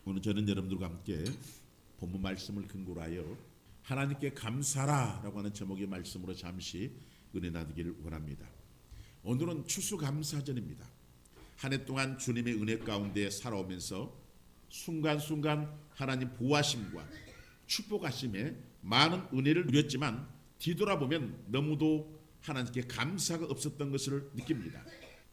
오늘 저는 여러분들과 함께 본문 말씀을 근거로 하여 하나님께 감사라라고 하는 제목의 말씀으로 잠시 은혜 나누기를 원합니다. 오늘은 추수감사절입니다. 한 해 동안 주님의 은혜 가운데 살아오면서 순간순간 하나님 보호하심과 축복하심에 많은 은혜를 누렸지만 뒤돌아보면 너무도 하나님께 감사가 없었던 것을 느낍니다.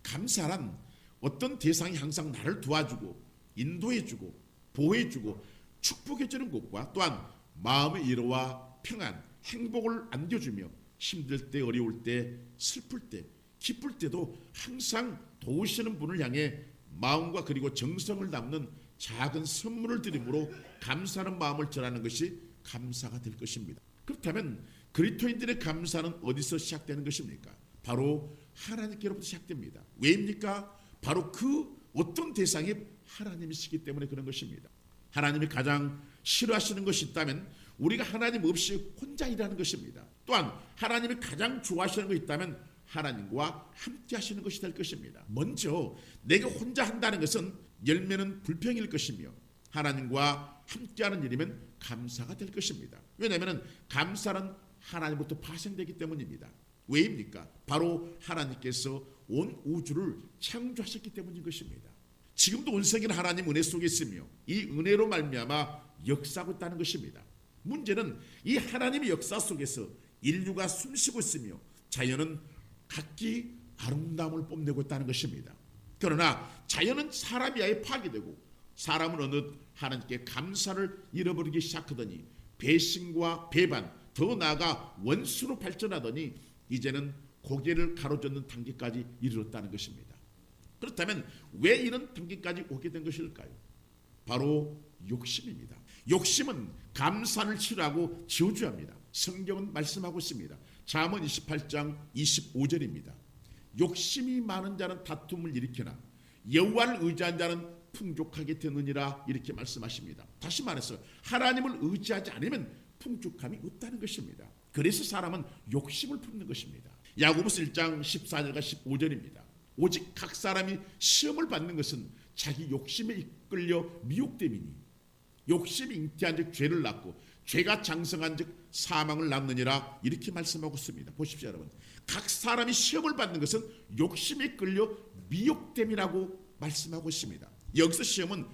감사란 어떤 대상이 항상 나를 도와주고 인도해주고 보호해주고 축복해주는 것과 또한 마음의 위로와 평안, 행복을 안겨주며 힘들 때, 어려울 때, 슬플 때, 기쁠 때도 항상 도우시는 분을 향해 마음과 그리고 정성을 담는 작은 선물을 드림으로 감사하는 마음을 전하는 것이 감사가 될 것입니다. 그렇다면 그리스도인들의 감사는 어디서 시작되는 것입니까? 바로 하나님께로부터 시작됩니다. 왜입니까? 바로 그 어떤 대상이 하나님이시기 때문에 그런 것입니다. 하나님이 가장 싫어하시는 것이 있다면 우리가 하나님 없이 혼자 일하는 것입니다. 또한 하나님이 가장 좋아하시는 것이 있다면 하나님과 함께 하시는 것이 될 것입니다. 먼저 내가 혼자 한다는 것은 열매는 불평일 것이며 하나님과 함께하는 일이면 감사가 될 것입니다. 왜냐하면 감사는 하나님부터 파생되기 때문입니다. 왜입니까? 바로 하나님께서 온 우주를 창조하셨기 때문인 것입니다. 지금도 온 세계는 하나님 은혜 속에 있으며 이 은혜로 말미암아 역사하고 있다는 것입니다. 문제는 이 하나님의 역사 속에서 인류가 숨쉬고 있으며 자연은 각기 아름다움을 뽐내고 있다는 것입니다. 그러나 자연은 사람이 아예 파괴되고 사람은 어느덧 하나님께 감사를 잃어버리기 시작하더니 배신과 배반, 더 나아가 원수로 발전하더니 이제는 고개를 가로젓는 단계까지 이르렀다는 것입니다. 그렇다면 왜 이런 단계까지 오게 된 것일까요? 바로 욕심입니다. 욕심은 감사를 싫어하고 저주합니다. 성경은 말씀하고 있습니다. 잠언 28장 25절입니다. 욕심이 많은 자는 다툼을 일으키나 여호와를 의지한 자는 풍족하게 되느니라 이렇게 말씀하십니다. 다시 말해서 하나님을 의지하지 않으면 풍족함이 없다는 것입니다. 그래서 사람은 욕심을 품는 것입니다. 야고보서 1장 14절과 15절입니다. 오직 각 사람이 시험을 받는 것은 자기 욕심에 이끌려 미혹됨이니 욕심이 잉태한 즉 죄를 낳고 죄가 장성한 즉 사망을 낳느니라 이렇게 말씀하고 있습니다. 보십시오 여러분. 각 사람이 시험을 받는 것은 욕심에 끌려 미혹됨이라고 말씀하고 있습니다. 여기서 시험은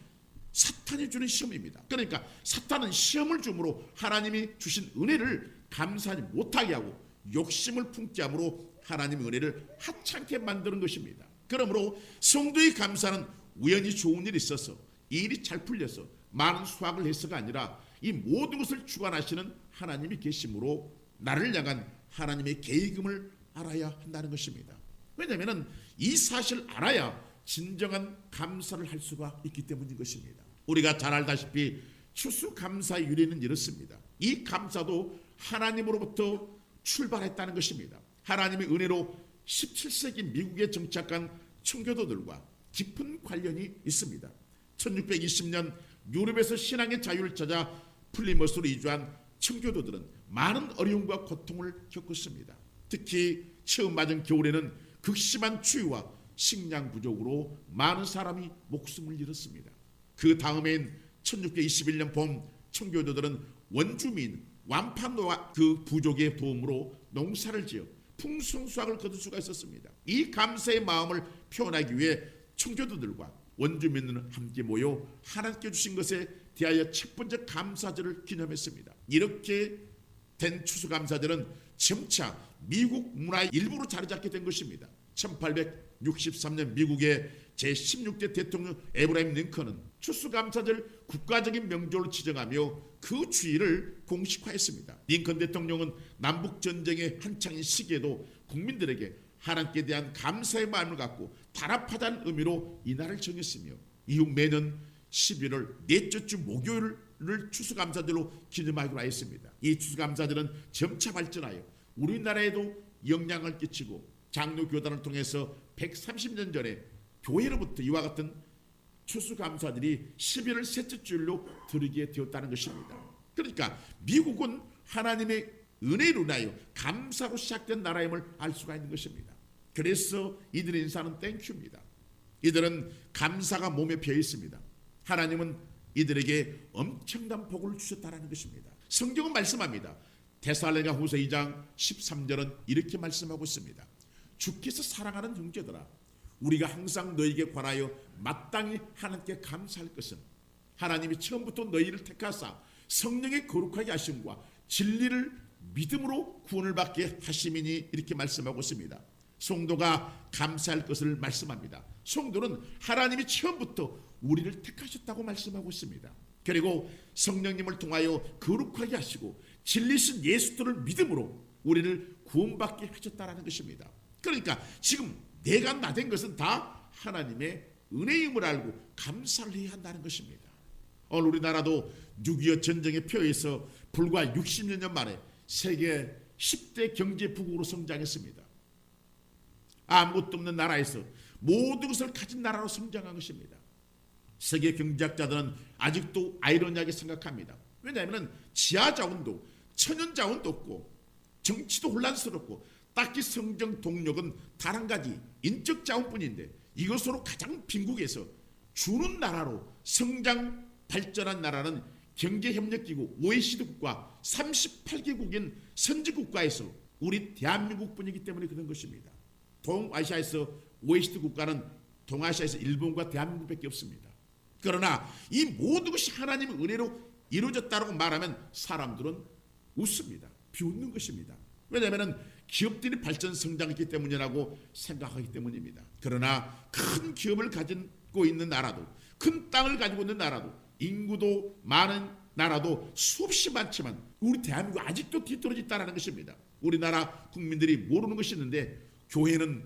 사탄이 주는 시험입니다. 그러니까 사탄은 시험을 주므로 하나님이 주신 은혜를 감사하지 못하게 하고 욕심을 품게 함으로 하나님의 은혜를 하찮게 만드는 것입니다. 그러므로 성도의 감사는 우연히 좋은 일이 있어서 이 일이 잘 풀려서 많은 수확을 해서가 아니라 이 모든 것을 주관하시는 하나님이 계심으로 나를 향한 하나님의 계획임을 알아야 한다는 것입니다. 왜냐하면 이 사실을 알아야 진정한 감사를 할 수가 있기 때문인 것입니다. 우리가 잘 알다시피 추수감사의 유래는 이렇습니다. 이 감사도 하나님으로부터 출발했다는 것입니다. 하나님의 은혜로 17세기 미국에 정착한 청교도들과 깊은 관련이 있습니다. 1620년 유럽에서 신앙의 자유를 찾아 플리머스로 이주한 청교도들은 많은 어려움과 고통을 겪었습니다. 특히 처음 맞은 겨울에는 극심한 추위와 식량 부족으로 많은 사람이 목숨을 잃었습니다. 그 다음엔 1621년 봄 청교도들은 원주민 완파노와 그 부족의 도움으로 농사를 지어 풍성수확을 거둘 수가 있었습니다. 이 감사의 마음을 표현하기 위해 청교도들과 원주민들은 함께 모여 하나님께 주신 것에 대하여 첫 번째 감사절을 기념했습니다. 이렇게 된 추수감사절은 점차 미국 문화의 일부로 자리 잡게 된 것입니다. 1863년 미국의 제16대 대통령 에브라임 링컨은 추수감사절 국가적인 명절로 지정하며 그 주의를 공식화했습니다. 링컨 대통령은 남북전쟁의 한창인 시기에도 국민들에게 하나님께 대한 감사의 마음을 갖고 단합하자는 의미로 이날을 정했으며 이후 매년 11월 넷째 주 목요일을 추수감사절로 기념하기로 하였습니다. 이 추수감사절은 점차 발전하여 우리나라에도 영향을 끼치고 장로교단을 통해서 130년 전에 교회로부터 이와 같은 추수감사들이 11월 셋째 주일로 드리게 되었다는 것입니다. 그러니까 미국은 하나님의 은혜로 인하여 감사로 시작된 나라임을 알 수가 있는 것입니다. 그래서 이들의 인사는 땡큐입니다. 이들은 감사가 몸에 배어 있습니다. 하나님은 이들에게 엄청난 복을 주셨다는 것입니다. 성경은 말씀합니다. 데살로니가 후서 2장 13절은 이렇게 말씀하고 있습니다. 주께서 사랑하는 형제들아, 우리가 항상 너희에게 관하여 마땅히 하나님께 감사할 것은 하나님이 처음부터 너희를 택하사 성령의 거룩하게 하심과 진리를 믿음으로 구원을 받게 하심이니, 이렇게 말씀하고 있습니다. 성도가 감사할 것을 말씀합니다. 성도는 하나님이 처음부터 우리를 택하셨다고 말씀하고 있습니다. 그리고 성령님을 통하여 거룩하게 하시고 진리신 예수를 믿음으로 우리를 구원받게 하셨다는 것입니다. 그러니까 지금 내가 나된 것은 다 하나님의 은혜임을 알고 감사를 해야 한다는 것입니다. 오늘 우리나라도 6.25 전쟁의 표에서 불과 60여 년 만에 세계 10대 경제 부국으로 성장했습니다. 아무것도 없는 나라에서 모든 것을 가진 나라로 성장한 것입니다. 세계 경제학자들은 아직도 아이러니하게 생각합니다. 왜냐하면 지하자원도 천연자원도 없고 정치도 혼란스럽고 딱히 성장 동력은 단 한 가지 인적 자원뿐인데, 이것으로 가장 빈국에서 주는 나라로 성장 발전한 나라는 경제협력기구 OECD 국가 38개국인 선진국가에서 우리 대한민국뿐이기 때문에 그런 것입니다. 동아시아에서 OECD 국가는 동아시아에서 일본과 대한민국밖에 없습니다. 그러나 이 모든 것이 하나님의 은혜로 이루어졌다고 말하면 사람들은 웃습니다. 비웃는 것입니다. 왜냐하면 기업들이 발전 성장했기 때문이라고 생각하기 때문입니다. 그러나 큰 기업을 가지고 있는 나라도, 큰 땅을 가지고 있는 나라도, 인구도 많은 나라도 수없이 많지만 우리 대한민국 아직도 뒤떨어져 있다는 것입니다. 우리나라 국민들이 모르는 것이 있는데, 교회는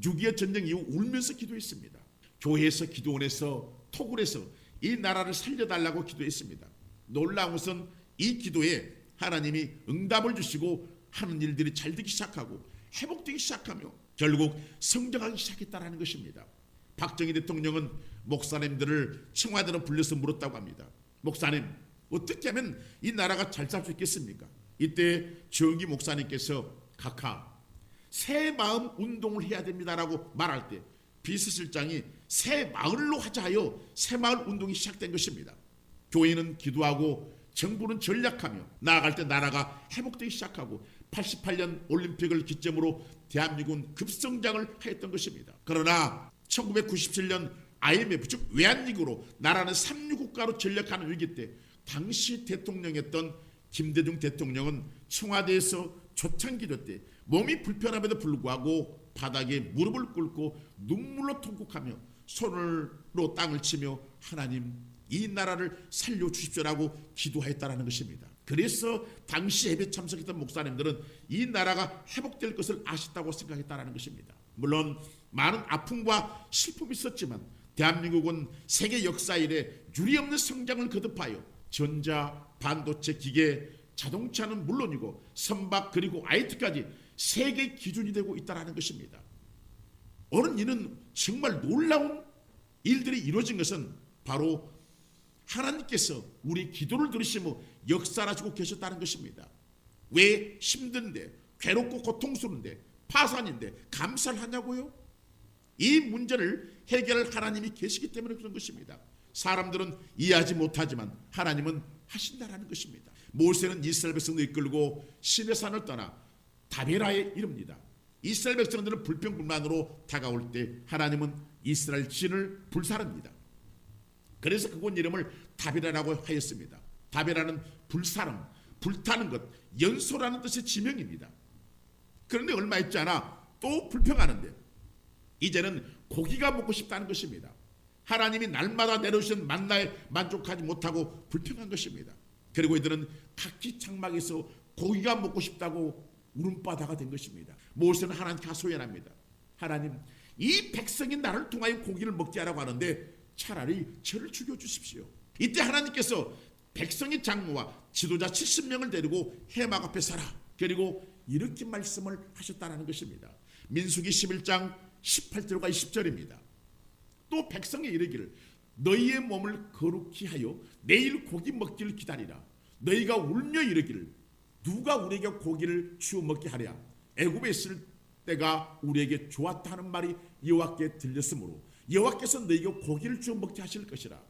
6.25 전쟁 이후 울면서 기도했습니다. 교회에서, 기도원에서, 토굴에서 이 나라를 살려달라고 기도했습니다. 놀라운 것은 이 기도에 하나님이 응답을 주시고 하는 일들이 잘 되기 시작하고 회복되기 시작하며 결국 성장하기 시작했다는 것입니다. 박정희 대통령은 목사님들을 청와대로 불러서 물었다고 합니다. 목사님, 어떻게 하면 이 나라가 잘 살 수 있겠습니까? 이때 정기 목사님께서 각하 새 마음 운동을 해야 됩니다라고 말할 때 비서실장이 새 마을로 하자 하여 새 마을 운동이 시작된 것입니다. 교회는 기도하고 정부는 전략하며 나아갈 때 나라가 회복되기 시작하고 88년 올림픽을 기점으로 대한민국은 급성장을 하였던 것입니다. 그러나 1997년 IMF 즉 외환위기로 나라는 삼류국가로 전락하는 위기 때 당시 대통령이었던 김대중 대통령은 청와대에서 초창기도 때 몸이 불편함에도 불구하고 바닥에 무릎을 꿇고 눈물로 통곡하며 손으로 땅을 치며 하나님 이 나라를 살려주십시오라고 기도하였다는 것입니다. 그래서 당시 예배 참석했던 목사님들은 이 나라가 회복될 것을 아셨다고 생각했다는 것입니다. 물론 많은 아픔과 슬픔이 있었지만 대한민국은 세계 역사 이래 유례없는 성장을 거듭하여 전자, 반도체, 기계, 자동차는 물론이고 선박 그리고 IT까지 세계 기준이 되고 있다는 것입니다. 오늘 이는 정말 놀라운 일들이 이루어진 것은 바로 하나님께서 우리 기도를 들으시며 역사하시고 계셨다는 것입니다. 왜 힘든데 괴롭고 고통스러운데 파산인데 감사를 하냐고요? 이 문제를 해결할 하나님이 계시기 때문에 그런 것입니다. 사람들은 이해하지 못하지만 하나님은 하신다라는 것입니다. 모세는 이스라엘 백성을 이끌고 시내산을 떠나 다베라에 이릅니다. 이스라엘 백성들은 불평불만으로 다가올 때 하나님은 이스라엘 진을 불사릅니다. 그래서 그곳 이름을 다베라라고 하였습니다. 다베라는 불사름, 불타는 것, 연소라는 뜻의 지명입니다. 그런데 얼마 있지 않아 또 불평하는데 이제는 고기가 먹고 싶다는 것입니다. 하나님이 날마다 내려오신 만나에 만족하지 못하고 불평한 것입니다. 그리고 이들은 각기 장막에서 고기가 먹고 싶다고 울음바다가 된 것입니다. 모세는 하나님께 하소연합니다. 하나님, 이 백성이 나를 통하여 고기를 먹게 하라고 하는데 차라리 저를 죽여주십시오. 이때 하나님께서 백성의 장로와 지도자 70명을 데리고 해막 앞에 서라. 그리고 이렇게 말씀을 하셨다는 것입니다. 민수기 11장 18절과 20절입니다. 또 백성에 이르기를 너희의 몸을 거룩히 하여 내일 고기 먹기를 기다리라. 너희가 울며 이르기를 누가 우리에게 고기를 주워 먹게 하랴. 애굽에 있을 때가 우리에게 좋았다 하는 말이 여호와께 들렸으므로 여호와께서 너희에게 고기를 주워 먹게 하실 것이라.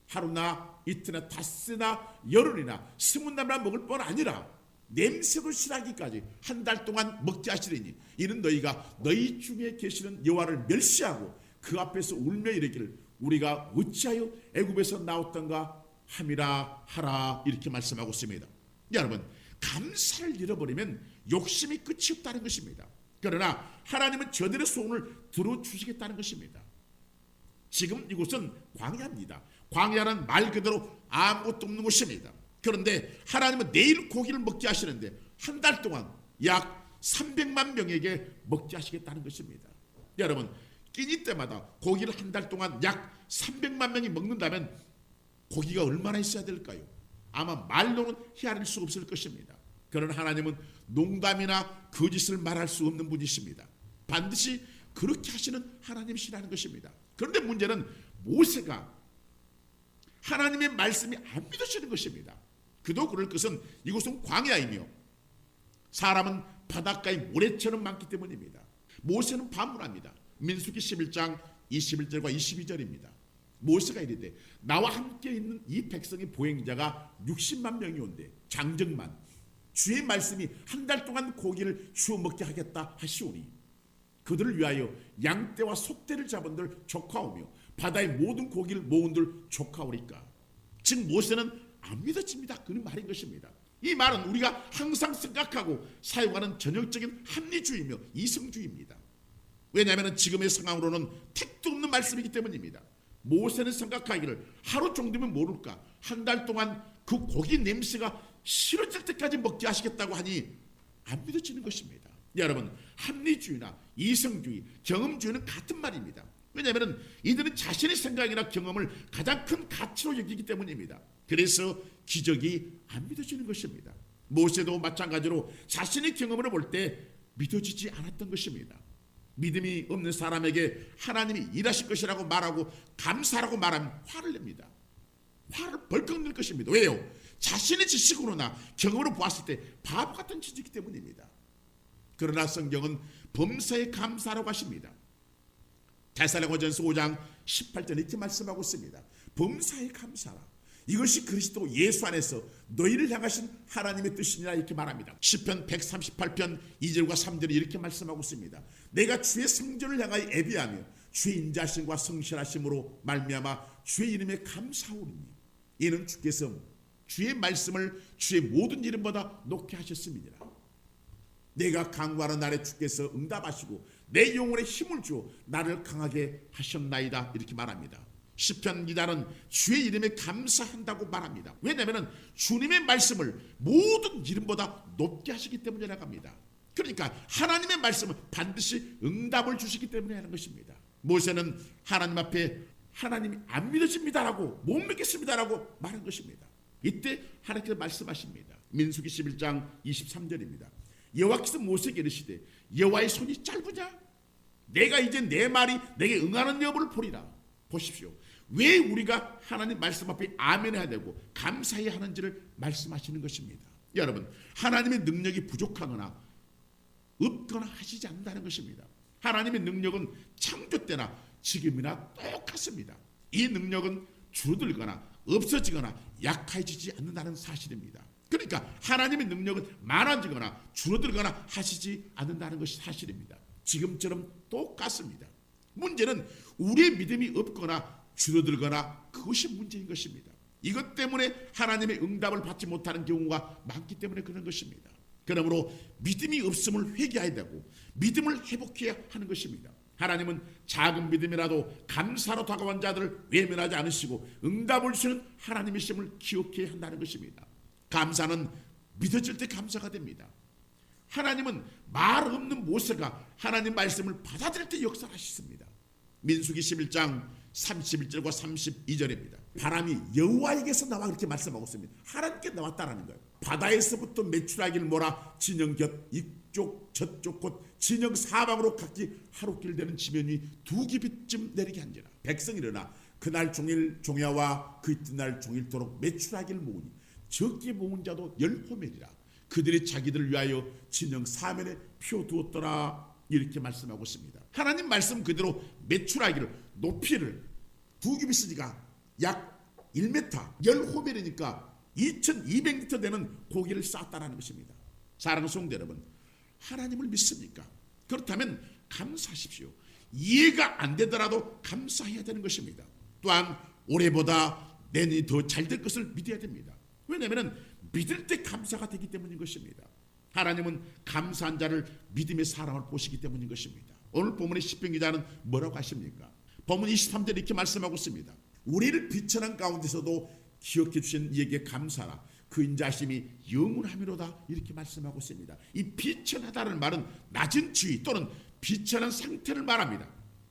하루나 이틀이나 닷새나 열흘이나 20날이나 먹을 뿐 아니라 냄새도 싫어하기까지 한 달 동안 먹지 하시리니 이는 너희가 너희 중에 계시는 여호와를 멸시하고 그 앞에서 울며 이르기를 우리가 어찌하여 애굽에서 나왔던가 함이라 하라 이렇게 말씀하고 있습니다. 여러분, 감사를 잃어버리면 욕심이 끝이 없다는 것입니다. 그러나 하나님은 저들의 소원을 들어주시겠다는 것입니다. 지금 이곳은 광야입니다. 광야는 말 그대로 아무것도 없는 곳입니다. 그런데 하나님은 내일 고기를 먹게 하시는데 한 달 동안 약 300만 명에게 먹게 하시겠다는 것입니다. 여러분, 끼니 때마다 고기를 한 달 동안 약 300만 명이 먹는다면 고기가 얼마나 있어야 될까요? 아마 말로는 헤아릴 수 없을 것입니다. 그러나 하나님은 농담이나 거짓을 말할 수 없는 분이십니다. 반드시 그렇게 하시는 하나님이시라는 것입니다. 그런데 문제는 모세가 하나님의 말씀이 안 믿어지는 것입니다. 그도 그럴 것은 이곳은 광야이며 사람은 바닷가에 모래처럼 많기 때문입니다. 모세는 반문합니다. 민수기 11장 21절과 22절입니다. 모세가 이르되 나와 함께 있는 이 백성의 보행자가 60만 명이 온대 장정만 주의 말씀이 한 달 동안 고기를 주워 먹게 하겠다 하시오니 그들을 위하여 양떼와 소떼를 잡은들 족하오며 바다의 모든 고기를 모은들 족하오리까. 즉 모세는 안 믿어집니다. 그런 말인 것입니다. 이 말은 우리가 항상 생각하고 사용하는 전형적인 합리주의며 이성주의입니다. 왜냐하면 지금의 상황으로는 택도 없는 말씀이기 때문입니다. 모세는 생각하기를 하루 정도면 모를까 한 달 동안 그 고기 냄새가 싫어질 때까지 먹게 하시겠다고 하니 안 믿어지는 것입니다. 여러분, 합리주의나 이성주의, 경험주의는 같은 말입니다. 왜냐하면 이들은 자신의 생각이나 경험을 가장 큰 가치로 여기기 때문입니다. 그래서 기적이 안 믿어지는 것입니다. 모세도 마찬가지로 자신의 경험을 볼 때 믿어지지 않았던 것입니다. 믿음이 없는 사람에게 하나님이 일하실 것이라고 말하고 감사라고 말하면 화를 냅니다. 화를 벌컥 낼 것입니다. 왜요? 자신의 지식으로나 경험으로 보았을 때 바보 같은 지식이기 때문입니다. 그러나 성경은 범사에 감사라고 하십니다. 데살로니가전서 5장 18절 이렇게 말씀하고 있습니다. 범사에 감사라. 이것이 그리스도 예수 안에서 너희를 향하신 하나님의 뜻이니라 이렇게 말합니다. 시편 138편 2절과 3절이 이렇게 말씀하고 있습니다. 내가 주의 성전을 향하여 애비하며 주의 인자심과 성실하심으로 말미암아 주의 이름에 감사하오니 이는 주께서 주의 말씀을 주의 모든 이름보다 높게 하셨음이니라. 내가 강구하는 날에 주께서 응답하시고 내 영혼에 힘을 주어 나를 강하게 하셨나이다 이렇게 말합니다. 시편 기자는 주의 이름에 감사한다고 말합니다. 왜냐하면 주님의 말씀을 모든 이름보다 높게 하시기 때문이라고 합니다. 그러니까 하나님의 말씀은 반드시 응답을 주시기 때문에 하는 것입니다. 모세는 하나님 앞에 하나님이 안 믿어집니다라고 못 믿겠습니다라고 말한 것입니다. 이때 하나님께서 말씀하십니다. 민수기 11장 23절입니다. 여호와께서 모세에게 이르시되 여호와의 손이 짧으냐? 내가 이제 내 말이 내게 응하는 여부를 보리라. 보십시오. 왜 우리가 하나님 말씀 앞에 아멘해야 되고 감사해야 하는지를 말씀하시는 것입니다. 여러분, 하나님의 능력이 부족하거나 없거나 하시지 않는다는 것입니다. 하나님의 능력은 창조 때나 지금이나 똑같습니다. 이 능력은 줄어들거나 없어지거나 약해지지 않는다는 사실입니다. 그러니까 하나님의 능력은 많아지거나 줄어들거나 하시지 않는다는 것이 사실입니다. 지금처럼 똑같습니다. 문제는 우리의 믿음이 없거나 줄어들거나 그것이 문제인 것입니다. 이것 때문에 하나님의 응답을 받지 못하는 경우가 많기 때문에 그런 것입니다. 그러므로 믿음이 없음을 회개해야 되고 믿음을 회복해야 하는 것입니다. 하나님은 작은 믿음이라도 감사로 다가온 자들을 외면하지 않으시고 응답을 주시는 하나님이심을 기억해야 한다는 것입니다. 감사는 믿어질 때 감사가 됩니다. 하나님은 말 없는 모세가 하나님 말씀을 받아들일 때 역사하셨습니다. 민수기 11장 31절과 32절입니다. 바람이 여호와에게서 나와 그렇게 말씀하고 있습니다. 하나님께 나왔다라는 거예요. 바다에서부터 메추라기를 몰아 진영 곁 이쪽 저쪽 곧 진영 사방으로 각기 하루길 되는 지면이 2규빗쯤 내리게 한지라. 백성이 일어나 그날 종일 종야와 그 이튿날 종일토록 메추라기를 모으니 적게 모은 자도 10호멜이라. 그들이 자기들을 위하여 진영 사면에 피워두었더라. 이렇게 말씀하고 있습니다. 하나님 말씀 그대로 메추라기를 높이를 2규빗이니까 약 1m, 10호멜이니까 2200리터 되는 고기를 쌌다라는 것입니다. 사랑하는 성도 여러분, 하나님을 믿습니까? 그렇다면 감사하십시오. 이해가 안 되더라도 감사해야 되는 것입니다. 또한 올해보다 내년이 더 잘 될 것을 믿어야 됩니다. 왜냐하면 믿을 때 감사가 되기 때문인 것입니다. 하나님은 감사한 자를 믿음의 사람을 보시기 때문인 것입니다. 오늘 본문의 시편 기자는 뭐라고 하십니까? 본문 23절 이렇게 말씀하고 있습니다. 우리를 비천한 가운데서도 기억해 주신 이에게 감사라. 그 인자심이 영원하미로다. 이렇게 말씀하고 있습니다. 이 비천하다는 말은 낮은 지위 또는 비천한 상태를 말합니다.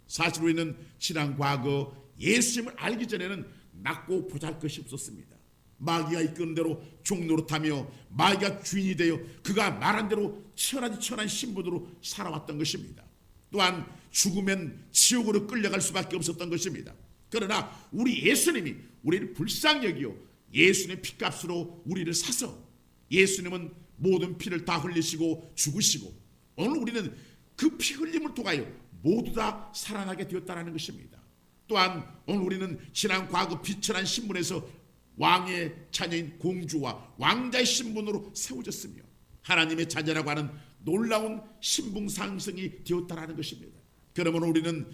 사실 우리는 지난 과거 예수님을 알기 전에는 낮고 보잘것이 없었습니다. 마귀가 이끄는 대로 종노릇하며 마귀가 주인이 되어 그가 말한 대로 천한 신분으로 살아왔던 것입니다. 또한 죽으면 지옥으로 끌려갈 수밖에 없었던 것입니다. 그러나 우리 예수님이 우리를 불쌍히 여기어 예수님의 피값으로 우리를 사서 예수님은 모든 피를 다 흘리시고 죽으시고 오늘 우리는 그 피 흘림을 통하여 모두 다 살아나게 되었다는 것입니다. 또한 오늘 우리는 지난 과거 비천한 신분에서 왕의 자녀인 공주와 왕자의 신분으로 세워졌으며 하나님의 자녀라고 하는 놀라운 신분 상승이 되었다는 것입니다. 그러므로 우리는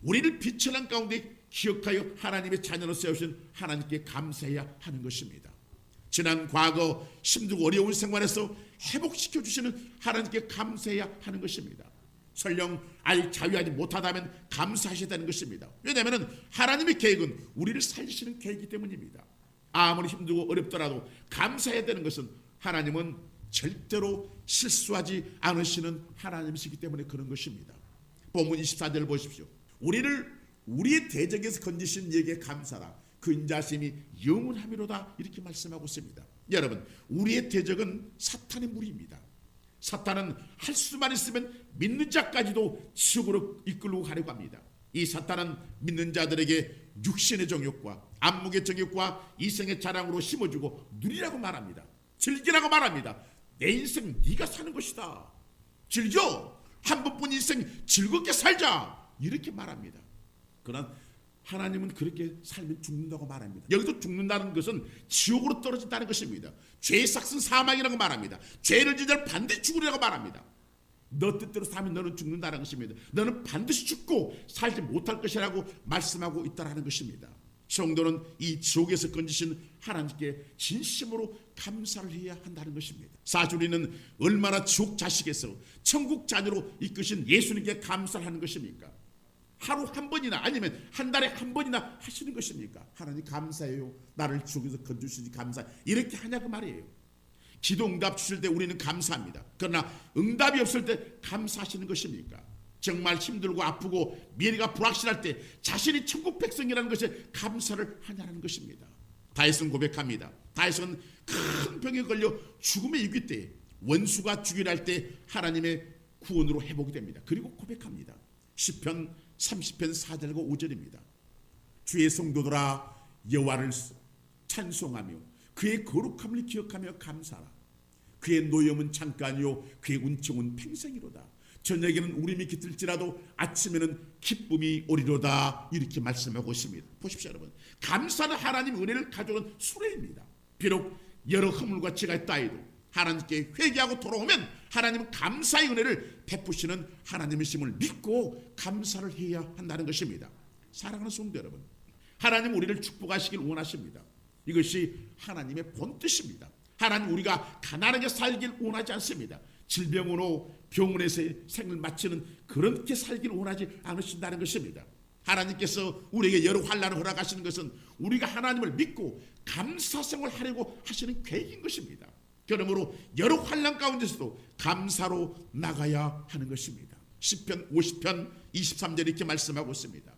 우리를 비천한 가운데 기억하여 하나님의 자녀로 세우신 하나님께 감사해야 하는 것입니다. 지난 과거 힘들고 어려운 생활에서 회복시켜 주시는 하나님께 감사해야 하는 것입니다. 설령 아직 자유하지 못하다면 감사하셔야 되는 것입니다. 왜냐하면 하나님의 계획은 우리를 살리시는 계획이기 때문입니다. 아무리 힘들고 어렵더라도 감사해야 되는 것은 하나님은 절대로 실수하지 않으시는 하나님이시기 때문에 그런 것입니다. 본문 24절 보십시오. 우리를 우리의 대적에서 건지신 이에게 감사라. 그 인자심이 영원하미로다. 이렇게 말씀하고 있습니다. 여러분, 우리의 대적은 사탄의 무리입니다. 사탄은 할 수만 있으면 믿는 자까지도 지옥으로 이끌고 가려고 합니다. 이 사탄은 믿는 자들에게 육신의 정욕과 안목의 정욕과 이생의 자랑으로 심어주고 누리라고 말합니다. 즐기라고 말합니다. 내 인생 네가 사는 것이다. 즐겨. 한 번뿐 인생 즐겁게 살자. 이렇게 말합니다. 그러나 하나님은 그렇게 살면 죽는다고 말합니다. 여기서 죽는다는 것은 지옥으로 떨어진다는 것입니다. 죄의 삭은 사망이라고 말합니다. 죄를 지자 반드시 죽으리라고 말합니다. 너 뜻대로 살면 너는 죽는다는 것입니다. 너는 반드시 죽고 살지 못할 것이라고 말씀하고 있다는 것입니다. 성도는 이 지옥에서 건지신 하나님께 진심으로 감사를 해야 한다는 것입니다. 사실 우리는 얼마나 지옥 자식에서 천국 자녀로 이끄신 예수님께 감사를 하는 것입니까? 하루 한 번이나 아니면 한 달에 한 번이나 하시는 것입니까? 하나님 감사해요. 나를 지옥에서 건져주시니 감사해. 이렇게 하냐고 말이에요. 기도 응답 주실 때 우리는 감사합니다. 그러나 응답이 없을 때 감사하시는 것입니까? 정말 힘들고 아프고 미래가 불확실할 때 자신이 천국 백성이라는 것에 감사를 하냐는 것입니다. 다윗은 고백합니다. 다윗은 큰 병에 걸려 죽음에 이길 때 원수가 죽이려 할 때 하나님의 구원으로 회복이 됩니다. 그리고 고백합니다. 시편 30편 4절과 5절입니다. 주의 성도들아 여호와를 찬송하며 그의 거룩함을 기억하며 감사하라. 그의 노염은 잠깐이요 그의 운총은 평생이로다. 저녁에는 울음이 깃들지라도 아침에는 기쁨이 오리로다. 이렇게 말씀하고 있습니다. 보십시오 여러분. 감사는 하나님 은혜를 가져오는 수레입니다. 비록 여러 허물과 죄가 있다해도 하나님께 회개하고 돌아오면 하나님은 감사의 은혜를 베푸시는 하나님이심을 믿고 감사를 해야 한다는 것입니다. 사랑하는 성도 여러분, 하나님 우리를 축복하시길 원하십니다. 이것이 하나님의 본뜻입니다. 하나님 우리가 가난하게 살길 원하지 않습니다. 질병으로 병원에서 생을 마치는 그렇게 살길 원하지 않으신다는 것입니다. 하나님께서 우리에게 여러 환난을 허락하시는 것은 우리가 하나님을 믿고 감사생활을 하려고 하시는 계획인 것입니다. 그러므로 여러 환난 가운데서도 감사로 나가야 하는 것입니다. 시편 50편 23절 이렇게 말씀하고 있습니다.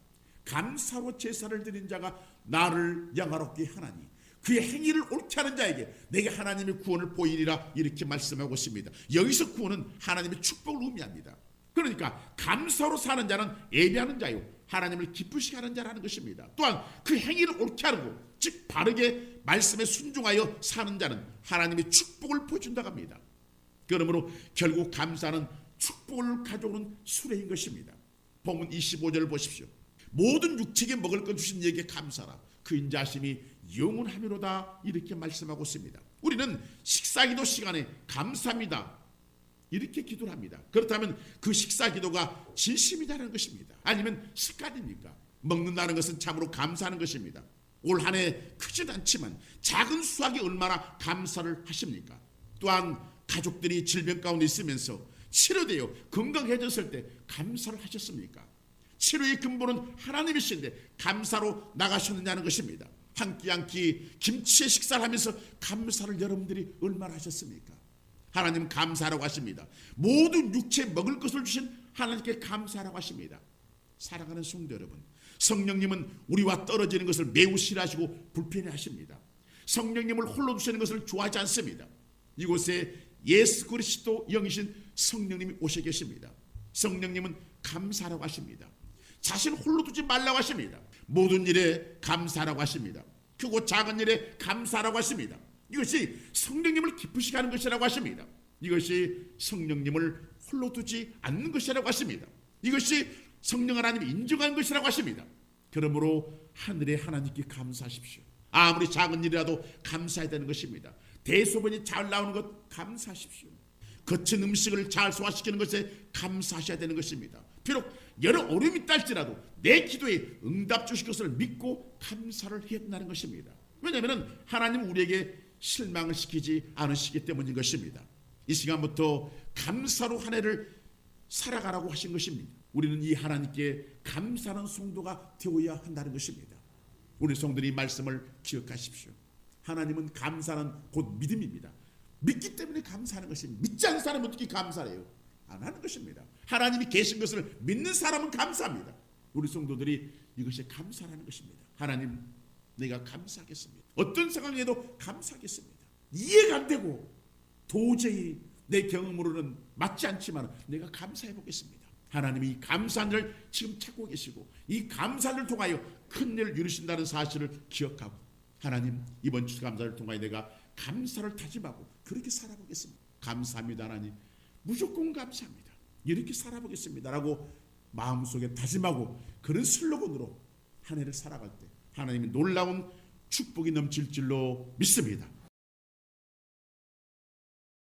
감사로 제사를 드린 자가 나를 영화롭게 하나니 그의 행위를 옳게 하는 자에게 내게 하나님의 구원을 보이리라. 이렇게 말씀하고 있습니다. 여기서 구원은 하나님의 축복을 의미합니다. 그러니까 감사로 사는 자는 예배하는 자요 하나님을 기쁘시게 하는 자라는 것입니다. 또한 그 행위를 옳게 하고 즉 바르게 말씀에 순종하여 사는 자는 하나님의 축복을 보여준다고 합니다. 그러므로 결국 감사는 축복을 가져오는 수레인 것입니다. 본문 25절을 보십시오. 모든 육체에 먹을 것 주신 이에게 감사라. 그 인자심이 영원하미로다 이렇게 말씀하고 있습니다. 우리는 식사기도 시간에 감사합니다 이렇게 기도를 합니다. 그렇다면 그 식사기도가 진심이라는 것입니다. 아니면 습관입니까? 먹는다는 것은 참으로 감사하는 것입니다. 올 한 해 크진 않지만 작은 수확이 얼마나 감사를 하십니까? 또한 가족들이 질병 가운데 있으면서 치료되어 건강해졌을 때 감사를 하셨습니까? 치료의 근본은 하나님이신데 감사로 나가셨느냐는 것입니다. 한 끼 한 끼 김치에 식사를 하면서 감사를 여러분들이 얼마나 하셨습니까? 하나님 감사하라고 하십니다. 모든 육체 먹을 것을 주신 하나님께 감사하라고 하십니다. 사랑하는 성도 여러분, 성령님은 우리와 떨어지는 것을 매우 싫어하시고 불편해하십니다. 성령님을 홀로 두시는 것을 좋아하지 않습니다. 이곳에 예수 그리스도 영이신 성령님이 오셔 계십니다. 성령님은 감사하라고 하십니다. 자신을 홀로 두지 말라고 하십니다. 모든 일에 감사하라고 하십니다. 크고 작은 일에 감사하라고 하십니다. 이것이 성령님을 기쁘시게 하는 것이라고 하십니다. 이것이 성령님을 홀로 두지 않는 것이라고 하십니다. 이것이 성령 하나님이 인정한 것이라고 하십니다. 그러므로 하늘의 하나님께 감사하십시오. 아무리 작은 일이라도 감사해야 되는 것입니다. 대소변이 잘 나오는 것 감사하십시오. 거친 음식을 잘 소화시키는 것에 감사하셔야 되는 것입니다. 비록 여러 어려움이 있다 할지라도 내 기도에 응답 주실 것을 믿고 감사를 해야 된다는 것입니다. 왜냐하면 하나님은 우리에게 실망을 시키지 않으시기 때문인 것입니다. 이 시간부터 감사로 한 해를 살아가라고 하신 것입니다. 우리는 이 하나님께 감사하는 성도가 되어야 한다는 것입니다. 우리 성도들이 이 말씀을 기억하십시오. 하나님은 감사는 곧 믿음입니다. 믿기 때문에 감사하는 것입니다. 믿지 않는 사람은 어떻게 감사해요? 안 하는 것입니다. 하나님이 계신 것을 믿는 사람은 감사합니다. 우리 성도들이 이것이 감사하는 것입니다. 하나님, 내가 감사하겠습니다. 어떤 상황에도 감사하겠습니다. 이해가 안 되고 도저히 내 경험으로는 맞지 않지만 내가 감사해 보겠습니다. 하나님이 이 감사를 지금 찾고 계시고 이 감사를 통하여 큰 일을 이루신다는 사실을 기억하고 하나님, 이번 추수감사를 통하여 내가 감사를 다짐하고 그렇게 살아보겠습니다. 감사합니다 하나님, 무조건 감사합니다, 이렇게 살아보겠습니다 라고 마음속에 다짐하고 그런 슬로건으로 한 해를 살아갈 때 하나님이 놀라운 축복이 넘칠 줄로 믿습니다.